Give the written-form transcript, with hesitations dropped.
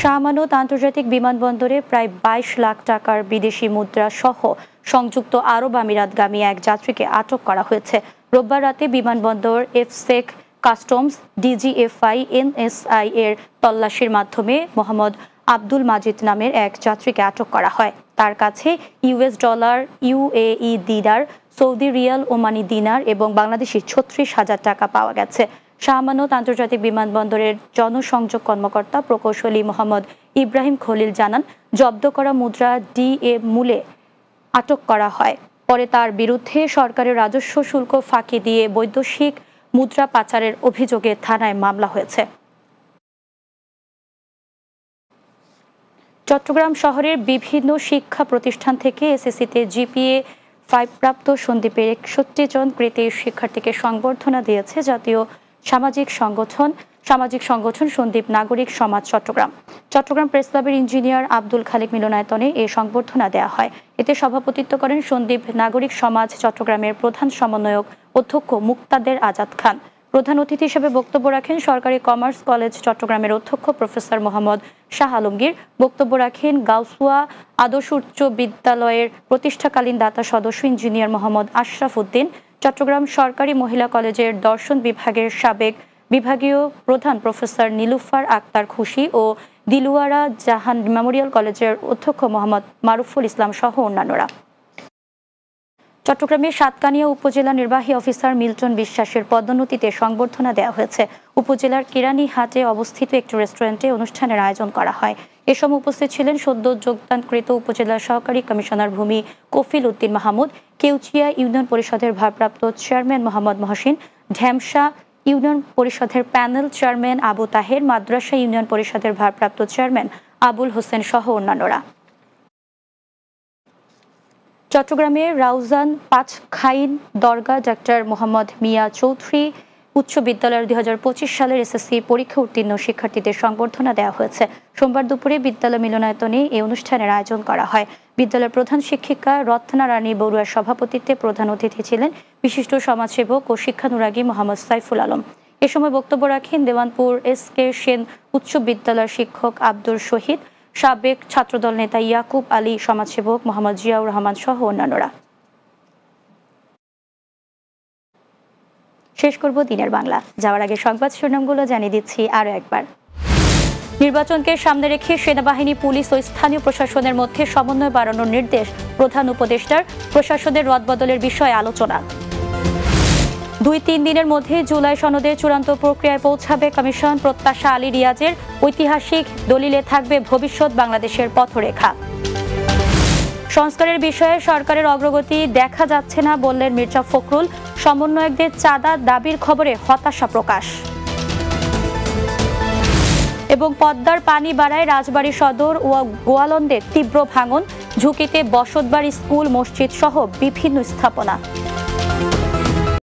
শাহ আমানত আন্তর্জাতিক বিমানবন্দরে প্রায় 22 লাখ টাকার বিদেশি মুদ্রা সহ সংযুক্ত আরব আমিরাতগামী এক যাত্রীকে আটক করা হয়েছে। রোববার রাতে বিমানবন্দর এফসেক কাস্টমস ডিজিএফআই এনএসআই এর তল্লাশির মাধ্যমে মোহাম্মদ আব্দুল মাজিদ নামের এক যাত্রীকে আটক করা হয়। তার কাছে ইউএস ডলার, ইউএই দিনার, সৌদি রিয়াল, ওমানি দিনার এবং বাংলাদেশি 36,000 টাকা পাওয়া গেছে। শাহ আমানত আন্তর্জাতিক বিমানবন্দরের জনসংযোগ কর্মকর্তা প্রকৌশলী মোহাম্মদ ইব্রাহিম খলিল জানান, জব্দ করা মুদ্রা ডিএ মূলে আটক করা হয়। পরে তার বিরুদ্ধে সরকারের রাজস্ব শুল্ক ফাঁকি দিয়ে বৈদেশিক মুদ্রা পাচারের অভিযোগে থানায় মামলা হয়েছে। চট্টগ্রাম শহরের বিভিন্ন শিক্ষা প্রতিষ্ঠান থেকে এসএসসিতে জিপিএ 5 প্রাপ্ত সন্দ্বীপের 61 জন কৃতী শিক্ষার্থীকে সংবর্ধনা দিয়েছে জাতীয় সামাজিক সংগঠন সন্দ্বীপ নাগরিক সমাজ চট্টগ্রাম প্রেস ক্লাবের ইঞ্জিনিয়ার আব্দুল খালেক মিলনায়তনে এই সংবর্ধনা দেওয়া হয়। এতে সভাপতিত্ব করেন সন্দ্বীপ নাগরিক সমাজ চট্টগ্রামের প্রধান সমন্বয়ক অধ্যক্ষ মুক্তাদের আজাদ খান। প্রধান অতিথি হিসেবে বক্তব্য রাখেন সরকারি কমার্স কলেজ চট্টগ্রামের অধ্যক্ষ প্রফেসর মোহাম্মদ শাহ আলমগীর। বক্তব্য রাখেন গাউসুয়া আদর্শ উচ্চ বিদ্যালয়ের প্রতিষ্ঠাকালীন দাতা সদস্য ইঞ্জিনিয়ার মোহাম্মদ আশরাফ উদ্দিন। চট্টগ্রাম সরকারি মহিলা কলেজের দর্শন বিভাগের সাবেক বিভাগীয় প্রধান প্রফেসর নীলুফার আক্তার খুশি ও দিলুয়ারা জাহান মেমোরিয়াল কলেজের অধ্যক্ষ মোহাম্মদ মারুফুল ইসলাম সহ অন্যান্যরা। চট্টগ্রামের সাতকানিয়া উপজেলা নির্বাহী অফিসার মিল্টন বিশ্বাসের পদোন্নতিতে সংবর্ধনা দেওয়া হয়েছে। উপজেলার কেরানীহাটে অবস্থিত একটি রেস্টুরেন্টে অনুষ্ঠানের আয়োজন করা হয়। এ সময় উপস্থিত ছিলেন সদ্য যোগদানকৃত উপজেলার সহকারী কমিশনার ভূমি কফিল উদ্দিন মাহমুদ, কেউচিয়া ইউনিয়ন পরিষদের ভারপ্রাপ্ত চেয়ারম্যান মোহাম্মদ মহসিন, ঢ্যামসা ইউনিয়ন পরিষদের প্যানেল চেয়ারম্যান আবু তাহের, মাদ্রাসা ইউনিয়ন পরিষদের ভারপ্রাপ্ত চেয়ারম্যান আবুল হোসেন সহ অন্যান্যরা। চট্টগ্রামের রাউজান পাঁচখাইন দরগা ডাক্তার মোহাম্মদ মিয়া চৌধুরী উচ্চ বিদ্যালয়ের 2025 সালের এসএসসি পরীক্ষা উত্তীর্ণ শিক্ষার্থীদের সংবর্ধনা দেওয়া হয়েছে। সোমবার দুপুরে বিদ্যালয় মিলনায়তনে এই অনুষ্ঠানের আয়োজন করা হয়। বিদ্যালয়ের প্রধান শিক্ষিকা রত্না রানী বড়ুয়ার সভাপতিত্বে প্রধান অতিথি ছিলেন বিশিষ্ট সমাজসেবক ও শিক্ষানুরাগী মোহাম্মদ সাইফুল আলম। এ সময় বক্তব্য রাখেন দেওয়ানপুর এসকে সেন উচ্চ বিদ্যালয়ের শিক্ষক আব্দুর শহীদ, সাবেক ছাত্রদল নেতা ইয়াকুব আলী, সমাজসেবক মোহাম্মদ জিয়াউর রহমান সহ অন্যান্যরা। শেষ করব দিনের বাংলা। যাওয়ার আগে সংবাদ শিরোনামগুলো জানিয়ে দিচ্ছি আরও একবার। নির্বাচনকে সামনে রেখে সেনাবাহিনী, পুলিশ ও স্থানীয় প্রশাসনের মধ্যে সমন্বয় বাড়ানোর নির্দেশ প্রধান উপদেষ্টার। প্রশাসনের রদবদলের বিষয়ে আলোচনা। 2-3 দিনের মধ্যে জুলাই সনদের চূড়ান্ত প্রক্রিয়ায় পৌঁছাবে কমিশন। প্রত্যাশা আলী রিয়াজের। ঐতিহাসিক দলিলে থাকবে ভবিষ্যৎ বাংলাদেশের পথরেখা। সংস্কারের বিষয়ে সরকারের অগ্রগতি দেখা যাচ্ছে না বললেন মির্জা ফখরুল। সমন্বয়কদের চাঁদা দাবির খবরে হতাশা প্রকাশ। এবং পদ্মার পানি বাড়ায় রাজবাড়ী সদর ও গোয়ালন্দে তীব্র ভাঙন, ঝুঁকিতে বসতবাড়ি, স্কুল, মসজিদ সহ বিভিন্ন স্থাপনা।